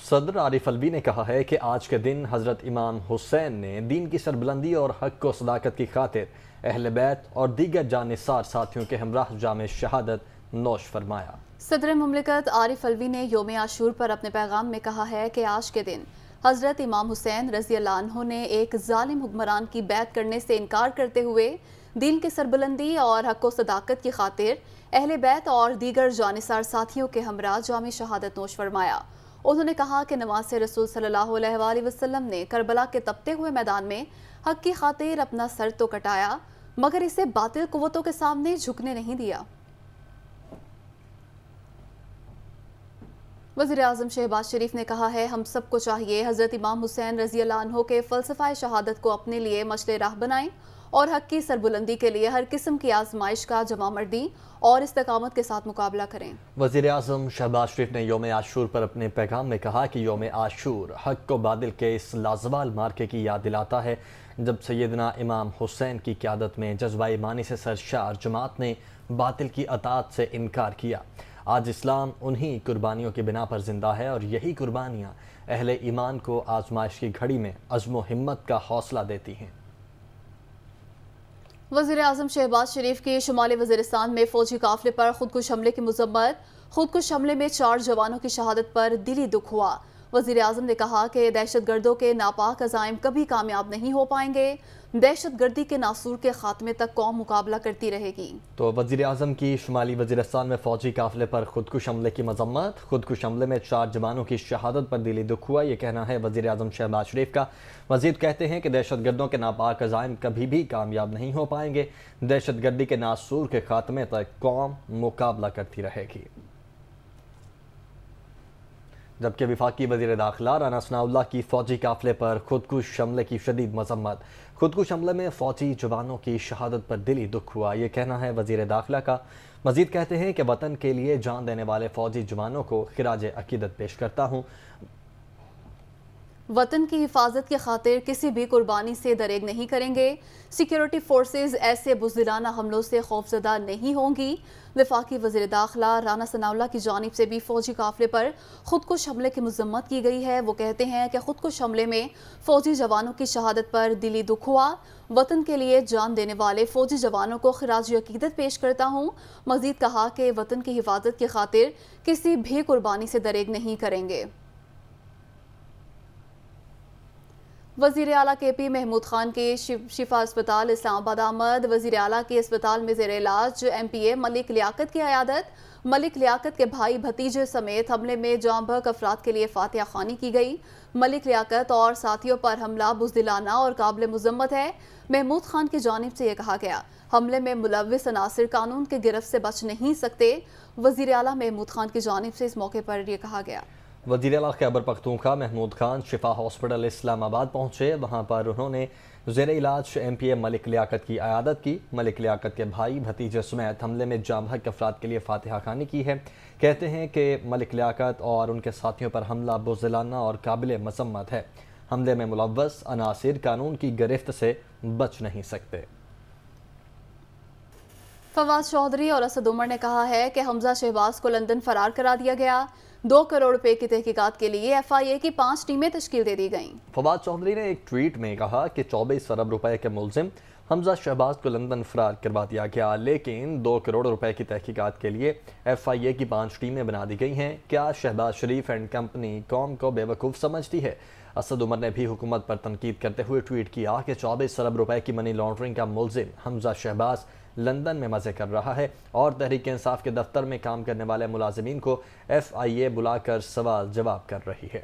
صدر عارف الوی نے کہا ہے کہ آج کے دن حضرت امام حسین نے دین کی سربلندی اور حق و صداقت کی خاطر اہل بیت اور دیگر جانثار ساتھیوں کے ہمراہ جام شہادت نوش فرمایا۔ صدر مملکت عارف الوی نے یوم عاشور پر اپنے پیغام میں کہا ہے کہ آج کے دن حضرت امام حسین رضی اللہ عنہ نے ایک ظالم حکمران کی بیعت کرنے سے انکار کرتے ہوئے دین کی سربلندی اور حق و صداقت کی خاطر اہل بیت اور دیگر جانثار ساتھیوں کے ہمراہ جام شہادت نوش فرمایا۔ انہوں نے کہا کہ نواز رسول صلی اللہ علیہ وآلہ وسلم نے کربلا کے تپتے ہوئے میدان میں حق کی خاطر اپنا سر تو کٹایا مگر اسے باطل قوتوں کے سامنے جھکنے نہیں دیا۔ وزیر اعظم شہباز شریف نے کہا ہے ہم سب کو چاہیے حضرت امام حسین رضی اللہ عنہ کے فلسفہ شہادت کو اپنے لیے مشعل راہ بنائیں اور حق کی سربلندی کے لیے ہر قسم کی آزمائش کا جمع مردی اور استقامت کے ساتھ مقابلہ کریں۔ وزیر اعظم شہباز شریف نے یوم عاشور پر اپنے پیغام میں کہا کہ یوم عاشور حق و باطل کے اس لازوال مارکے کی یاد دلاتا ہے جب سیدنا امام حسین کی قیادت میں جذبہ ایمانی سے سرشار جماعت نے باطل کی اطاعت سے انکار کیا۔ آج اسلام انہی قربانیوں کی بنا پر زندہ ہے اور یہی قربانیاں اہل ایمان کو آزمائش کی گھڑی میں عزم و ہمت کا حوصلہ دیتی ہیں۔ وزیر اعظم شہباز شریف کی شمالی وزیرستان میں فوجی قافلے پر خودکش حملے کی مذمت۔ خودکش حملے میں 4 جوانوں کی شہادت پر دلی دکھ ہوا۔ وزیر اعظم نے کہا کہ دہشت گردوں کے ناپاک عزائم کبھی کامیاب نہیں ہو پائیں گے۔ دہشت گردی کے ناسور کے خاتمے تک قوم مقابلہ کرتی رہے گی۔ تو وزیر اعظم کی شمالی وزیرستان میں فوجی قافلے پر خودکش حملے کی مذمت۔ خودکش حملے میں 4 جوانوں کی شہادت پر دلی دکھ ہوا، یہ کہنا ہے وزیر اعظم شہباز شریف کا۔ مزید کہتے ہیں کہ دہشت گردوں کے ناپاک عزائم کبھی بھی کامیاب نہیں ہو پائیں گے۔ دہشت گردی کے ناسور کے خاتمے تک قوم مقابلہ کرتی رہے گی۔ جبکہ وفاقی وزیر داخلہ رانا ثناءاللہ کی فوجی قافلے پر خودکش حملے کی شدید مذمت۔ خودکش حملے میں فوجی جوانوں کی شہادت پر دلی دکھ ہوا، یہ کہنا ہے وزیر داخلہ کا۔ مزید کہتے ہیں کہ وطن کے لیے جان دینے والے فوجی جوانوں کو خراج عقیدت پیش کرتا ہوں۔ وطن کی حفاظت کی خاطر کسی بھی قربانی سے دریغ نہیں کریں گے۔ سیکیورٹی فورسز ایسے بزدلانہ حملوں سے خوفزدہ نہیں ہوں گی۔ وفاقی وزیر داخلہ رانا ثناءاللہ کی جانب سے بھی فوجی قافلے پر خودکش حملے کی مذمت کی گئی ہے۔ وہ کہتے ہیں کہ خودکش حملے میں فوجی جوانوں کی شہادت پر دلی دکھ ہوا۔ وطن کے لیے جان دینے والے فوجی جوانوں کو خراج عقیدت پیش کرتا ہوں۔ مزید کہا کہ وطن کی حفاظت کی خاطر کسی بھی قربانی سے دریغ نہیں کریں گے۔ وزیر اعلیٰ کے پی محمود خان کے شفا اسپتال اسلام آباد آمد۔ وزیر اعلیٰ کے اسپتال میں زیر علاج ایم پی اے ملک لیاقت کی عیادت۔ ملک لیاقت کے بھائی بھتیجے سمیت حملے میں جاں بحق افراد کے لیے فاتحہ خوانی کی گئی۔ ملک لیاقت اور ساتھیوں پر حملہ بزدلانہ اور قابل مذمت ہے۔ محمود خان کی جانب سے یہ کہا گیا حملے میں ملوث عناصر قانون کے گرفت سے بچ نہیں سکتے۔ وزیر اعلیٰ محمود خان کی جانب سے اس موقع پر یہ کہا گیا۔ وزیر اعلیٰ خیبر پختونخوا محمود خان شفا ہاسپٹل اسلام آباد پہنچے، وہاں پر انہوں نے زیر علاج ایم پی اے ملک لیاقت کی عیادت کی۔ ملک لیاقت کے بھائی بھتیجے سمیت حملے میں جاں بحق افراد کے لیے فاتحہ خوانی کی ہے۔ کہتے ہیں کہ ملک لیاقت اور ان کے ساتھیوں پر حملہ بزدلانہ اور قابل مذمت ہے۔ حملے میں ملوث عناصر قانون کی گرفت سے بچ نہیں سکتے۔ فواد چودھری اور اسد عمر نے کہا ہے کہ حمزہ شہباز کو لندن فرار کرا دیا گیا۔ 2 کروڑ روپے کی تحقیقات کے لیے ایف آئی اے کی 5 ٹیمیں تشکیل دے دی گئیں۔ فواد چودھری نے ایک ٹویٹ میں کہا کہ 24 ارب روپے کے ملزم حمزہ شہباز کو لندن فرار کروا دیا گیا، لیکن 2 کروڑ روپے کی تحقیقات کے لیے ایف آئی اے کی 5 ٹیمیں بنا دی گئی ہیں۔ کیا شہباز شریف اینڈ کمپنی قوم کو بے وقوف سمجھتی ہے؟ اسد عمر نے بھی حکومت پر تنقید کرتے ہوئے ٹویٹ کیا کہ 24 ارب روپے کی منی لانڈرنگ کا ملزم حمزہ شہباز لندن میں مزے کر رہا ہے اور تحریک انصاف کے دفتر میں کام کرنے والے ملازمین کو ایف آئی اے بلا کر سوال جواب کر رہی ہے۔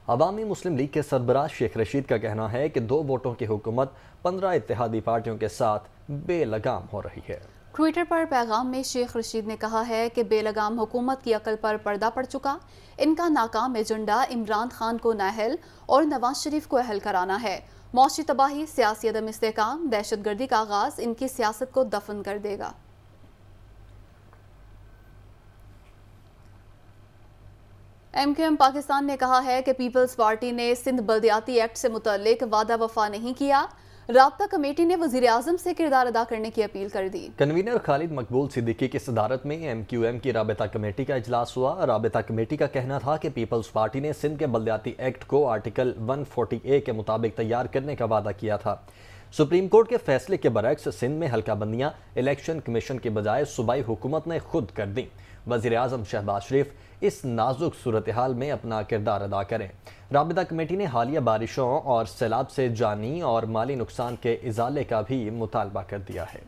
عوامی مسلم لیگ کے سربراہ شیخ رشید کا کہنا ہے کہ 2 ووٹوں کی حکومت 15 اتحادی پارٹیوں کے ساتھ بے لگام ہو رہی ہے۔ ٹویٹر پر پیغام میں شیخ رشید نے کہا ہے کہ بے لگام حکومت کی عقل پر پردہ پڑ چکا۔ ان کا ناکام ایجنڈا عمران خان کو نااہل اور نواز شریف کو اہل کرانا ہے۔ معاشی تباہی، سیاسی عدم استحکام، دہشت گردی کا آغاز ان کی سیاست کو دفن کر دے گا۔ ایم کیو ایم پاکستان نے کہا ہے کہ پیپلز پارٹی نے سندھ بلدیاتی ایکٹ سے متعلق وعدہ وفا نہیں کیا۔ रब्ता कमेटी ने वज़ीर आज़म से किरदार अदा करने की अपील कर दी। कन्वीनर खालिद मकबूल सिद्दीकी की सदारत में MQM की राबता कमेटी का इजलास हुआ। राबता कमेटी का कहना था कि पीपल्स पार्टी ने सिंध के बल्दियाती एक्ट को आर्टिकल 140A के मुताबिक तैयार करने का वादा किया था। सुप्रीम कोर्ट के फैसले के बरक्स सिंध में हल्का बंदियां इलेक्शन कमीशन के बजाय सूबाई हुकूमत ने खुद कर दी। वज़ीर आज़म शहबाज शरीफ इस नाजुक सूरत हाल में अपना किरदार अदा करें। राबता कमेटी ने हालिया बारिशों और सैलाब से जानी और माली नुकसान के इजाले का भी मुतालबा कर दिया है।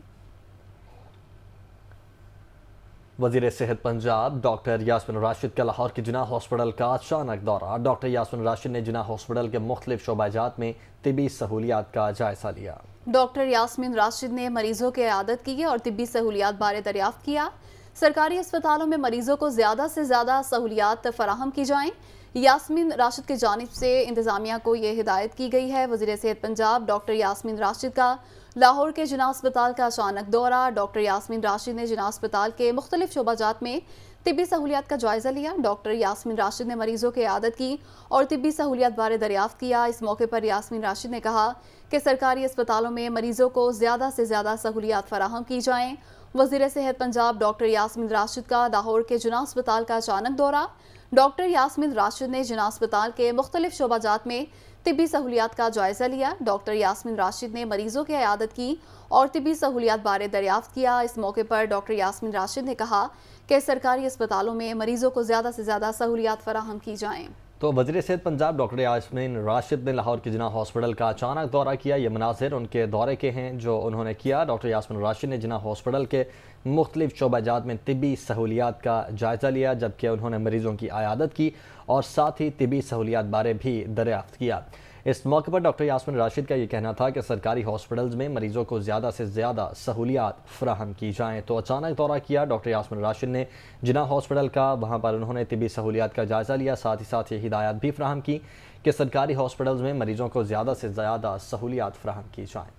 वज़ीर सेहत पंजाब डॉक्टर यास्मिन राशिद का लाहौर के जिन्ना हॉस्पिटल का अचानक दौरा। डॉक्टर यास्मिन राशिद ने जिन्ना हॉस्पिटल के मुख्तलिफ शोबाजात में तिबी सहूलियात का जायजा लिया। डॉक्टर यास्मिन राशिद ने मरीजों की इयादत की और तिब्बी सहूलियात बारे दरियाफ्त किया। सरकारी अस्पतालों में मरीजों को ज़्यादा से ज़्यादा सहूलियात फराहम की जाएँ। यास्मिन राशिद की जानिब से इंतज़ामिया को ये हिदायत की गई है। वज़ीर सेहत पंजाब डॉक्टर यास्मिन राशिद का लाहौर के जिन्ना अस्पताल का अचानक दौरा। डॉक्टर यास्मिन राशिद ने जिन्ना अस्पताल के मुख्तलिफ शोबाजात में तिब्बी सहूलियात का जायज़ा लिया। डॉक्टर यास्मिन राशिद ने मरीजों की इयादत की और तिब्बी सहूलियात बारे दरियाफ्त किया। इस मौके पर यास्मिन राशिद ने कहा कि सरकारी अस्पतालों में मरीजों को ज़्यादा से ज़्यादा सहूलियात फराहम की जाएँ। वज़ीर सेहत पंजाब डॉक्टर यास्मिन राशिद का लाहौर के जिन्ना अस्पताल का अचानक दौरा। डॉक्टर यास्मिन राशिद ने जिन्ना अस्पताल के मुख्तलिफ शोबाजात में तिब्बी सहूलियात का जायज़ा लिया। डॉक्टर यास्मिन राशिद ने मरीजों की इयादत की और तिब्बी सहूलियात बारे दरियाफ्त किया। इस मौके पर डॉक्टर यास्मिन राशिद ने कहा कि सरकारी अस्पतालों में मरीजों को ज़्यादा से ज़्यादा सहूलियात फराहम की जाएँ। तो वज़ीर सेहत पंजाब डॉक्टर यास्मिन राशिद ने लाहौर के जिन्ना हॉस्पिटल का अचानक दौरा किया। ये मनाज़िर उनके दौरे के हैं जो उन्होंने किया। डॉक्टर यास्मिन राशिद ने जिन्ना हॉस्पिटल के मुख्तलिफ शोबाजात में तिब्बी सहूलियात का जायज़ा लिया, जबकि उन्होंने मरीज़ों की इयादत की और साथ ही तिब्बी सहूलियात बारे भी दरियाफ्त किया। इस मौके पर डॉक्टर यास्मिन राशिद का ये कहना था कि सरकारी हॉस्पिटल्स में मरीजों को ज़्यादा से ज़्यादा सहूलियात फराहम की जाएँ। तो अचानक दौरा किया डॉक्टर यास्मिन राशिद ने जिन्ना हॉस्पिटल का। वहाँ पर उन्होंने तिब्बी सहूलियात का जायज़ा लिया, साथ ही साथ ये हिदायत भी फराहम की कि सरकारी हॉस्पिटल्स में मरीजों को ज़्यादा से ज़्यादा सहूलियात फराहम की जाएँ।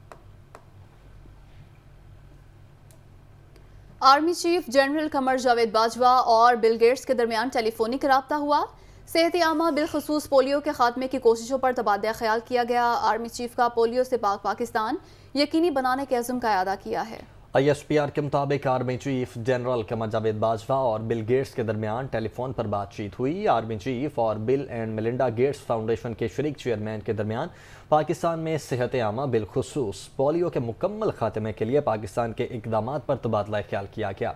Army chief general Qamar Javed Bajwa और बिल गेट्स के दरमियान टेलीफोनिक रब्ता हुआ। सेहत आमा बिलखसूस पोलियो के खात्मे की कोशिशों पर तबादला ख्याल किया गया। आर्मी चीफ का पोलियो से पाकिस्तान यकीनी बनाने के अज़्म का इआदा किया है। ISPR के मुताबिक army chief general Qamar Javed Bajwa और बिल गेट्स के दरमियान टेलीफोन पर बातचीत हुई। आर्मी चीफ और bill and Melinda Gates foundation के शरीक चेयरमैन के दरमियान पाकिस्तान में सेहत आमा बिलखसूस पोलियो के मुकम्मल खात्मे के लिए पाकिस्तान के इक़दामात पर तबादला ख्याल किया गया।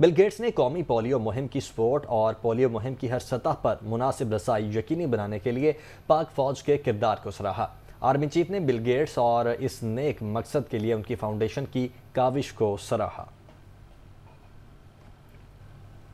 बिल गेट्स ने कौमी पोलियो मुहिम की सपोर्ट और पोलियो मुहिम की हर सतह पर मुनासिब रसाई यकीनी बनाने के लिए पाक फौज के किरदार को सराहा। आर्मी चीफ ने बिल गेट्स और इस नेक मकसद के लिए उनकी फाउंडेशन की काविश को सराहा।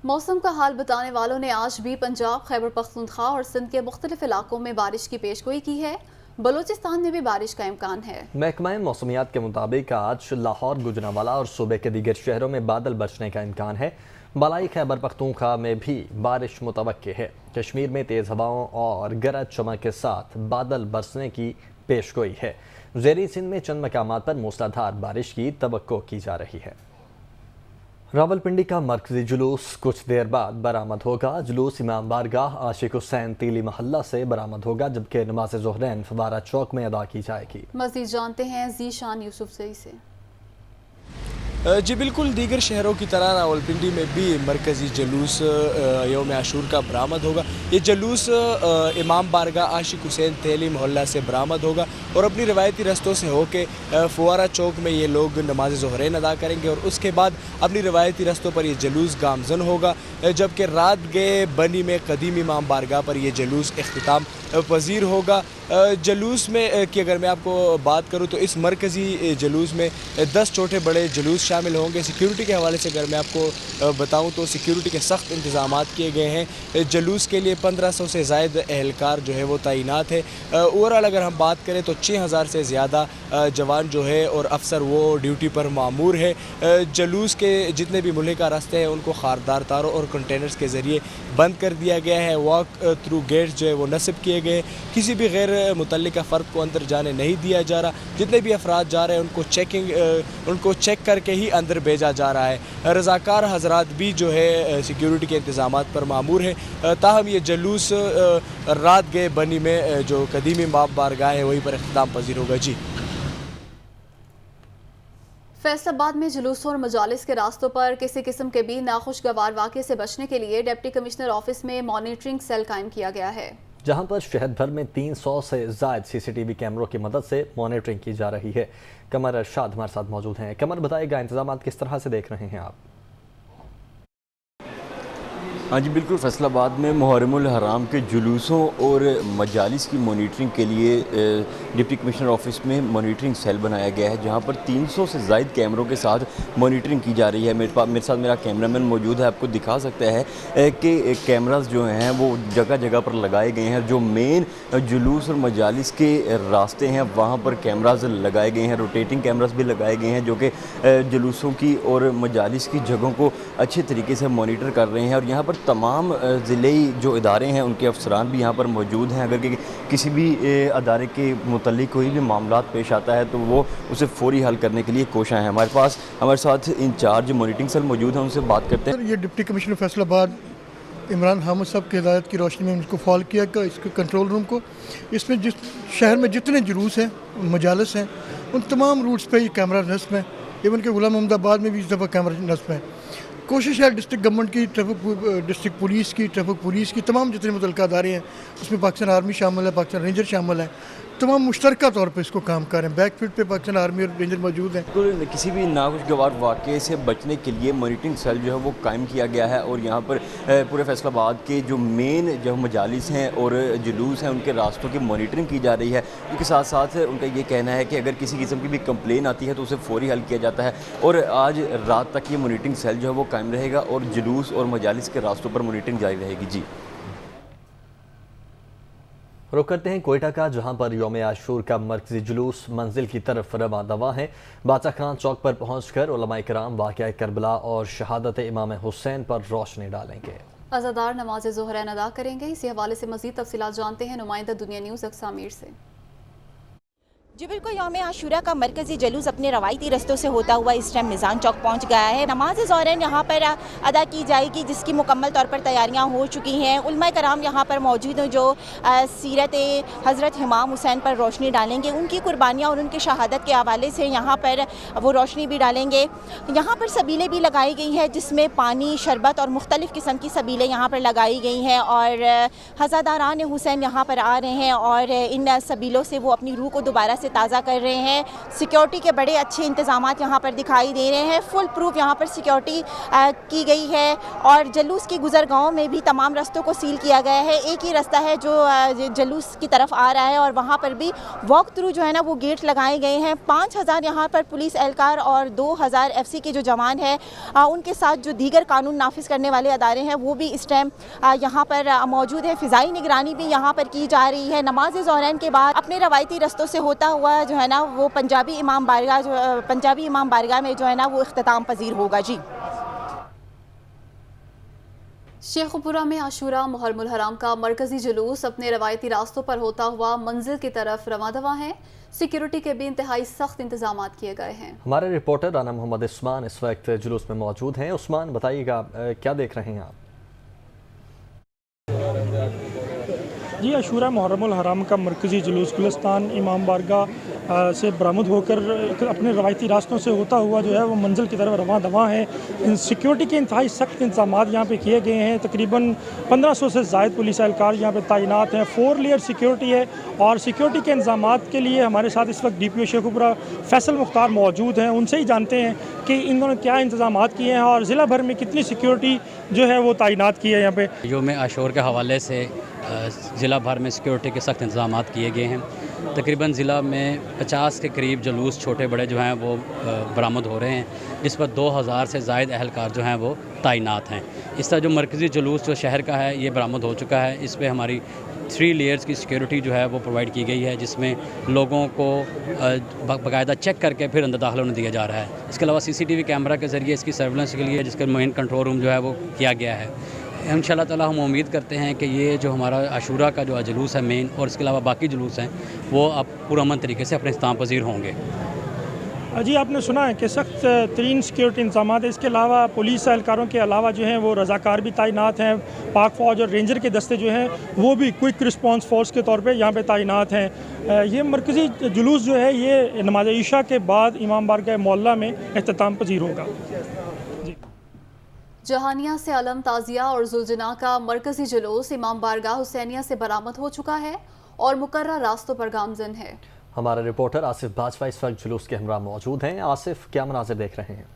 मौसम का हाल बताने वालों ने आज भी पंजाब, खैबर पख्तूनख्वा और सिंध के मुख्तलिफ इलाकों में बारिश की पेशगोई की है। बलूचिस्तान में भी बारिश का इम्कान है। महकमा मौसमियात के मुताबिक आज लाहौर, गुजरांवाला और सूबे के दीगर शहरों में बादल बरसने का इम्कान है। बलाई खैबर पख्तूनख्वा में भी बारिश मुतवक्के है। कश्मीर में तेज़ हवाओं और गरज चमक के साथ बादल बरसने की पेशगोई है। ज़ेरी सिंध में चंद मकामात पर मूसलाधार बारिश की तवक्को की जा रही है। रावलपिंडी का मरकजी जुलूस कुछ देर बाद बरामद होगा। जुलूस इमाम बारगाह आशिक हुसैन तीली महल्ला से बरामद होगा, जबकि नमाज ज़ोहरैन फवारा चौक में अदा की जाएगी। मज़ीद जानते हैं ज़ीशान यूसुफज़ई से। जी बिल्कुल, दीगर शहरों की तरह रावलपिंडी में भी मरकज़ी जुलूस यौम आशूर का बरामद होगा। ये जुलूस इमाम बारगाह आशिक हुसैन तेली मोहल्ला से बरामद होगा और अपनी रवायती रस्तों से होके फुआरा चौक में ये लोग नमाज ज़ोहरैन अदा करेंगे और उसके बाद अपनी रवायती रस्तों पर ये जुलूस गामज़न होगा, जबकि रात गए बनी में कदीम इमाम बारगाह पर यह जुलूस इख्तिताम पजीर होगा। जुलूस में की अगर मैं आपको बात करूं तो इस मरकज़ी जुलूस में 10 छोटे बड़े जुलूस शामिल होंगे। सिक्योरिटी के हवाले से अगर मैं आपको बताऊं तो सिक्योरिटी के सख्त इंतज़ामात किए गए हैं। जुलूस के लिए 1500 से ज़ायद एहलकार जो है वो तैनात है। ओवरऑल अगर हम बात करें तो 6000 से ज़्यादा जवान जो है और अफसर वो ड्यूटी पर मामूर है। जुलूस के जितने भी मुल्का रास्ते हैं उनको खारदार तारों और कंटेनर्स के ज़रिए बंद कर दिया गया है। वॉक थ्रू गेट्स जो है वो नस्ब किए गए। किसी भी गैर मुतल्लिका फ़र्द को अंदर जाने नहीं दिया जा रहा। जितने भी अफराद जा रहे हैं उनको चेक करके ही अंदर भेजा जा रहा है। रज़ाकार हजरात भी जो है सिक्योरिटी के इंतज़ामात पर मामूर है। ताहम ये जुलूस रात गए बनी में जो कदीमी बाप बारगाह है वहीं पर इख्तिताम पजीर होगा। जी फैसला बाद में जुलूसों और मजालिस के रास्तों पर किसी किस्म के भी नाखुशगवार वाक़े से बचने के लिए डिप्टी कमिश्नर ऑफिस में मॉनिटरिंग सेल कायम किया गया है, जहां पर शहर भर में 300 से जायद CCTV कैमरों की मदद से मॉनिटरिंग की जा रही है। कमर अरशाद हमारे साथ मौजूद हैं। कमर, बताइएगा इंतजाम किस तरह से देख रहे हैं आप? हाँ जी बिल्कुल, फैसलाबाद में मुहर्रमुल हराम के जुलूसों और मजालिस की मॉनिटरिंग के लिए डिप्टी कमिश्नर ऑफिस में मॉनिटरिंग सेल बनाया गया है, जहां पर 300 से ज़ायद कैमरों के साथ मॉनिटरिंग की जा रही है। मेरे साथ मेरा कैमरामैन मौजूद है, आपको दिखा सकता है कि कैमरास जो हैं वो जगह जगह पर लगाए गए हैं। जो मेन जुलूस और मजालिस के रास्ते हैं वहाँ पर कैमरास लगाए गए हैं, रोटेटिंग कैमरास भी लगाए गए हैं जो कि जुलूसों की और मजालिस की जगहों को अच्छे तरीके से मॉनिटर कर रहे हैं। और यहाँ पर तमाम ज़िलेई जो इदारे हैं उनके अफसरान भी यहाँ पर मौजूद हैं। अगर किसी भी अदारे के मुतल्लिक कोई भी मामला पेश आता है तो वो उसे फौरी हल करने के लिए कोशिश है। हमारे साथ इंचार्ज मॉनिटरिंग सेल मौजूद हैं, उनसे बात करते हैं। ये डिप्टी कमिश्नर फैसलाबाद इमरान हामिद साहब की हिदायत की रोशनी में उनको फॉल किया कि इसके कंट्रोल रूम को, इसमें जिस शहर में जितने जुलूस हैं मजालिस हैं उन तमाम रूट्स पे ये कैमरा नस्ब है। इवन के गुलाम अहमदाबाद में भी इस दफ़ा कैमरा नस्ब है। कोशिश है डिस्ट्रिक्ट गवर्नमेंट की, डिस्ट्रिक्ट पुलिस की, ट्रैफिक पुलिस की, तमाम जितने मुतल्लिक़ अदारे हैं उसमें पाकिस्तान आर्मी शामिल है, पाकिस्तान रेंजर शामिल है, तमाम मुश्तरका तौर पे इसको काम कर रहे हैं। बैकफील्ड पे पाकिस्तान आर्मी और रेंजर मौजूद हैं। तो किसी भी नाखुशगवार वाक़े से बचने के लिए मॉनिटरिंग सेल जो है वो कायम किया गया है और यहाँ पर पूरे फैसलाबाद के जो मेन जो मजालिस हैं और जुलूस हैं उनके रास्तों की मॉनिटरिंग की जा रही है। उसके साथ साथ उनका ये कहना है कि अगर किसी किस्म की भी कंप्लेन आती है तो उसे फौरी हल किया जाता है। और आज रात तक ये मॉनिटरिंग सेल जो है वो कायम रहेगा और जुलूस और मजालिस के रास्तों पर मॉनिटरिंग जारी रहेगी। जी रुक करते हैं कोयटा का, जहां पर यौम आशूर का मरकजी जुलूस मंजिल की तरफ रवा दवा है। बादशाह खान चौक पर पहुंचकर उलमा इकराम वाक़या करबला और शहादत इमाम हुसैन पर रोशनी डालेंगे। अज़ादार नमाज ज़ोहरैन अदा करेंगे। इसी हवाले से मज़ीद तफसीलात जानते हैं नुमाइंदा दुनिया न्यूज़ अक्सामीर से। जी बिल्कुल, यौम आशूरा का मरकज़ी जुलूस अपने रवायती रस्तों से होता हुआ इस टाइम निज़ाम चौक पहुंच गया है। नमाज ज़ोहरैन यहाँ पर अदा की जाएगी, जिसकी मुकम्मल तौर पर तैयारियां हो चुकी हैं। उलमा कराम यहाँ पर मौजूद हैं जो सीरत हज़रत इमाम हुसैन पर रोशनी डालेंगे, उनकी कुर्बानियाँ और उनकी शहादत के हवाले से यहाँ पर वो रोशनी भी डालेंगे। यहाँ पर सबीलें भी लगाई गई हैं जिसमें पानी, शरबत और मुख्तलिफ़ किस्म की सबीलें यहाँ पर लगाई गई हैं और हज़ादारान हुसैन यहाँ पर आ रहे हैं और इन सबीलों से वो अपनी रूह को दोबारा से ताज़ा कर रहे हैं। सिक्योरिटी के बड़े अच्छे इंतजामात यहाँ पर दिखाई दे रहे हैं। फुल प्रूफ यहाँ पर सिक्योरिटी की गई है और जुलूस की गुज़रगाहों में भी तमाम रस्तों को सील किया गया है। एक ही रास्ता है जो जुलूस की तरफ आ रहा है और वहाँ पर भी वॉक थ्रू जो है ना वो गेट लगाए गए हैं। 5000 यहाँ पर पुलिस एहलकार और 2000 FC के जो जवान हैं उनके साथ जो दीगर कानून नाफिज करने वाले अदारे हैं वो भी इस टाइम यहाँ पर मौजूद है। फ़िज़ाई निगरानी भी यहाँ पर की जा रही है। नमाज ज़ोहरैन के बाद अपने रवायती रस्तों से होता हुआ जो है ना वो पंजाबी इमाम बारगाह में जो है ना वो इख्तिताम पजीर होगा। जी शेखुपुरा में आशूरा मुहर्रमुल हराम का मरकजी जुलूस अपने रवायती रास्तों पर होता हुआ मंजिल की तरफ रवा दवा है। सिक्योरिटी के भी इंतहाई सख्त इंतजाम किए गए हैं। हमारे रिपोर्टर राना मोहम्मद उस्मान इस वक्त जुलूस में मौजूद हैं। उस्मान, बताइएगा क्या देख रहे हैं आप? जी, आशूरा मुहर्रमुल हराम का मरकज़ी जुलूस गुलिस्तान इमाम बारगाह से बरामद होकर अपने रवायती रास्तों से होता हुआ जो है वो मंजिल की तरफ रवां दवा है। सिक्योरिटी के इंतहाई सख्त इंतजाम यहाँ पे किए गए हैं। तकरीबन 1500 से ज़ायद पुलिस एहलकार यहाँ पे तैनात हैं। 4 लेयर सिक्योरिटी है और सिक्योरिटी के इंतजाम के लिए हमारे साथ इस वक्त DPO शेखुपुरा फैसल मुख्तार मौजूद हैं। उनसे ही जानते हैं कि इन्होंने क्या इंतजाम किए हैं और ज़िला भर में कितनी सिक्योरिटी जो है वो तैनात की है। यहाँ पे यौम आशूर के हवाले से ज़िला भर में सिक्योरिटी के सख्त इंतजाम किए गए हैं। तकरीबन ज़िला में 50 के करीब जुलूस छोटे बड़े जो हैं वो बरामद हो रहे हैं, जिस पर 2000 से ज़ायद अहलकार जो हैं वो तैनात हैं। इस तरह जो मरकज़ी जुलूस जो शहर का है ये बरामद हो चुका है। इस पर हमारी 3 लेयर्स की सिक्योरिटी जो है वो प्रोवाइड की गई है, जिसमें लोगों को बाकायदा चेक करके फिर अंदर दाखिल होने दिया जा रहा है। इसके अलावा CCTV कैमरा के ज़रिए इसकी सर्विलेंस के लिए जिसका मेन कंट्रोल रूम जो है वो किया गया है। इंशाअल्लाह ताला हम उम्मीद करते हैं कि ये जो हमारा आशूरा का जो जुलूस है मेन और इसके अलावा बाकी जुलूस हैं वो अब पुरअमन तरीके से अपने इख्तिताम पजीर होंगे। जी आपने सुना है कि सख्त तरीन सिक्योरिटी इंतजाम है। इसके अलावा पुलिस एहलकारों के अलावा जो हैं वो रज़ाकार भी तैनात हैं। पाक फ़ौज और रेंजर के दस्ते जो हैं वो भी क्विक रिस्पांस फोर्स के तौर पे यहाँ पे तैनात हैं। ये मरकज़ी जुलूस जो है ये नमाज ईशा के बाद इमाम बारगाह मौला में इख्तिताम पजीर होगा। जहानिया से अलम ताज़िया और जुलजना का मरकज़ी जुलूस इमाम बारगाह हुसैनिया से बरामद हो चुका है और मुकर्रर रास्तों पर गामज़न है। हमारा रिपोर्टर आसिफ बाजवा इस वक्त जुलूस के हमरा मौजूद हैं। आसिफ, क्या मनाज़िर देख रहे हैं?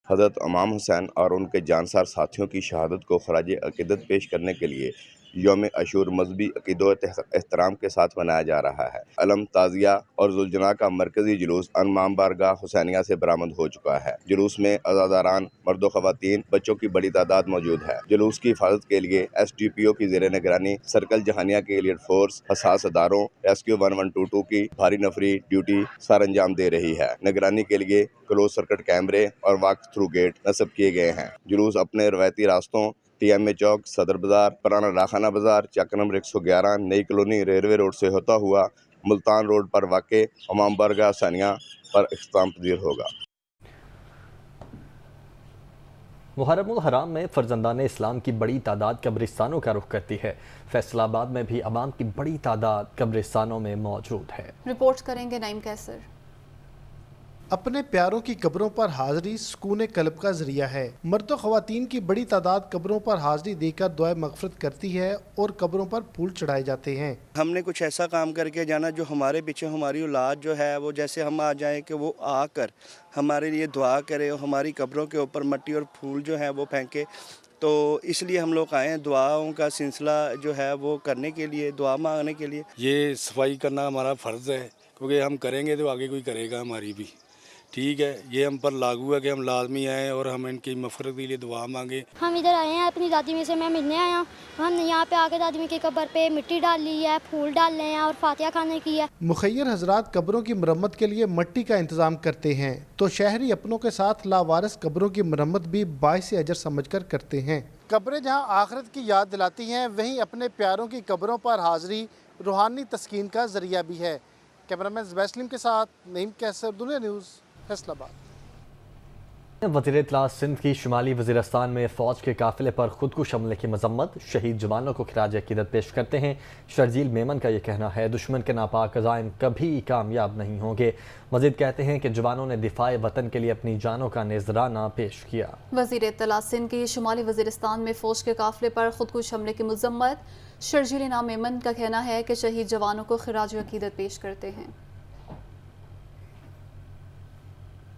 हज़रत इमाम हुसैन और उनके जानसार साथियों की शहादत को खराज अक़ीदत पेश करने के लिए यौम अशूर मजहबी अक़ीदो एहतराम के साथ मनाया जा रहा है। अलम ताज़िया और जुलजना का मरकज़ी जुलूस इमाम बारगाह हुसैनिया से बरामद हो चुका है। जुलूस में अज़ादारान, मर्द ख़वातीन, बच्चों की बड़ी तादाद मौजूद है। जुलूस की हिफाजत के लिए SDPO की ज़ेर निगरानी सर्कल जहानिया के एलियट फोर्स हसास अदारों रेस्क्यू 1122 की भारी नफरी ड्यूटी सर अंजाम दे रही है। निगरानी के लिए क्लोज सर्किट कैमरे और वॉक थ्रू गेट नस्ब किए गए हैं। जुलूस अपने रवायती रास्तों TMA चौक, सदर बाज़ार, पुराना डाखाना बाज़ार, चक नंबर 111, नई कॉलोनी, रेलवे रोड से होता हुआ मुल्तान रोड पर वाक़े इमाम बारगाह हुसैनिया पर इख्तिताम पजीर होगा। मुहर्रमुल हराम में फर्जंदान इस्लाम की बड़ी तादाद कब्रिस्तानों का रुख करती है। फैसलाबाद में भी अवाम की बड़ी तादाद कब्रिस्तानों में मौजूद है। रिपोर्ट करेंगे नईम कैसर। अपने प्यारों की कब्रों पर हाज़री सुकून कल्ब का ज़रिया है। मर्द ख़वातीन की बड़ी तादाद कब्रों पर हाज़री देकर दुआ मग़फ़िरत करती है और कब्रों पर फूल चढ़ाए जाते हैं। हमने कुछ ऐसा काम करके जाना जो हमारे पीछे हमारी औलाद जो है वो जैसे हम आ जाएं कि वो आकर हमारे लिए दुआ करे और हमारी कब्रों के ऊपर मिट्टी और फूल जो है वो फेंके। तो इसलिए हम लोग आए हैं, दुआओं का सिलसिला जो है वो करने के लिए, दुआ मांगने के लिए। ये सफाई करना हमारा फ़र्ज़ है, क्योंकि हम करेंगे तो आगे कोई करेगा हमारी भी। ठीक है, ये हम पर लागू है कि हम लाजमी आए और हम इनकी मफ़रत के लिए दुआ मांगे। हम इधर आए हैं अपनी दादी में से मैं मिलने आया हूँ। हमने यहाँ पे आके दादी में की कब्र पे मिट्टी डाल ली है, फूल डाल रहे हैं और फातिहा खाने की है। मुखय्यर हजरात कब्रों की मरम्मत के लिए मिट्टी का इंतज़ाम करते हैं तो शहरी अपनों के साथ लावारिस कब्रों की मरम्मत भी बाइस अजर समझ कर करते हैं। कब्रें जहाँ आखिरत की याद दिलाती हैं, वहीं अपने प्यारों की कब्रों पर हाज़री रूहानी तस्कीन का ज़रिया भी है। कैमरामैन ज़ुबैर के साथ नईम कैसर, दुनिया न्यूज़, फैसलाबाद। वज़ीर इत्तला सिंध की शुमाली वज़ीरिस्तान में फ़ौज के काफ़िले पर खुदकुश हमले की मजम्मत, शहीद जवानों को खिराज अक़ीदत पेश करते हैं। शर्जील मेमन का ये कहना है दुश्मन के नापाक अज़ाइम कभी कामयाब नहीं होंगे। मज़ीद कहते हैं कि जवानों ने दिफ़ाए वतन के लिए अपनी जानों का नज़राना पेश किया। वज़ीर इत्तला सिंध की शुमाली वज़ीरिस्तान में फ़ौज के काफ़िले पर खुदकुश हमले की मजम्मत, शर्जील मेमन का कहना है कि शहीद जवानों को खिराज अक़ीदत पेश करते हैं।